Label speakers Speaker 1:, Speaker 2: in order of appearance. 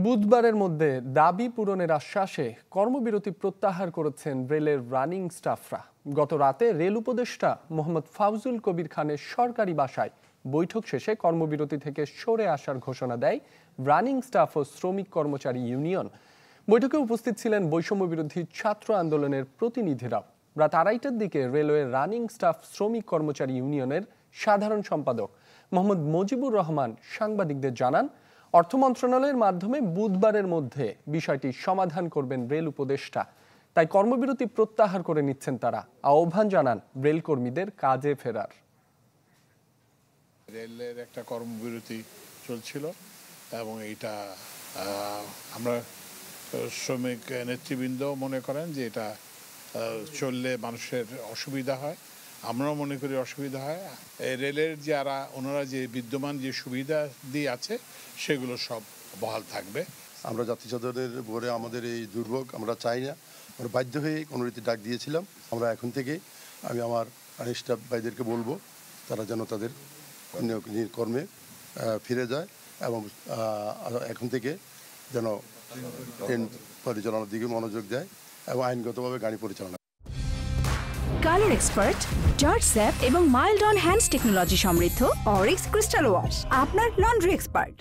Speaker 1: বুধবারের মধ্যে দাবি পূরণের আশ্বাসে কর্মবিরতি প্রত্যাহার করেছেন রেলের রানিং স্টাফরা। গত রাতে রেল উপদেষ্টা মোহাম্মদ ফাউজুল কবির খানের সরকারি বাসায় বৈঠক শেষে কর্মবিরতি থেকে সরে আসার ঘোষণা দেয় রানিং স্টাফ ও শ্রমিক কর্মচারী ইউনিয়ন। বৈঠকে উপস্থিত ছিলেন বৈষম্য বিরোধী ছাত্র আন্দোলনের প্রতিনিধিরাও। রাত 2:30টার দিকে রেলওয়ে রানিং স্টাফ শ্রমিক কর্মচারী ইউনিয়নের সাধারণ সম্পাদক মোহাম্মদ মুজিবুর রহমান সাংবাদিকদের জানান, অর্থ মন্ত্রণালয়ের মাধ্যমে বুধবারের মধ্যে বিষয়টি সমাধান করবেন রেল উপদেষ্টা। তাই কর্মবিরতি প্রত্যাহার করে নিচ্ছেন তারা। আহ্বান জানান রেল কর্মীদের কাজে ফেরার।
Speaker 2: রেলের একটা কর্মবিরতি চলছিল এবং এইটা আমরা শ্রমিক নেতৃবৃন্দ মনে করেন যে এটা চললে মানুষের অসুবিধা হয়, আমরাও মনে করি অসুবিধা হয়। রেলের যারা ওনারা যে বিদ্যমান যে সুবিধা দিয়ে আছে সেগুলো সব বহাল থাকবে।
Speaker 3: আমরা যাত্রী চাদরের উপরে আমাদের এই দুর্ভোগ আমরা চাই না, আমরা বাধ্য হয়ে কোনো রীতি ডাক দিয়েছিলাম। আমরা এখন থেকে আমি আমার স্টাফ ভাইদেরকে বলবো তারা যেন তাদের কর্মে ফিরে যায় এবং এখন থেকে যেন ট্রেন পরিচালনার দিকে মনোযোগ দেয় এবং আইনগতভাবে গাড়ি পরিচালনা।
Speaker 4: কালার এক্সপার্ট, জর্জ স্যাপ এবং মাইল্ড অন হ্যান্ডস টেকনোলজি সমৃদ্ধ অরিক্স ক্রিস্টাল ওয়াশ আপনার লন্ড্রি এক্সপার্ট।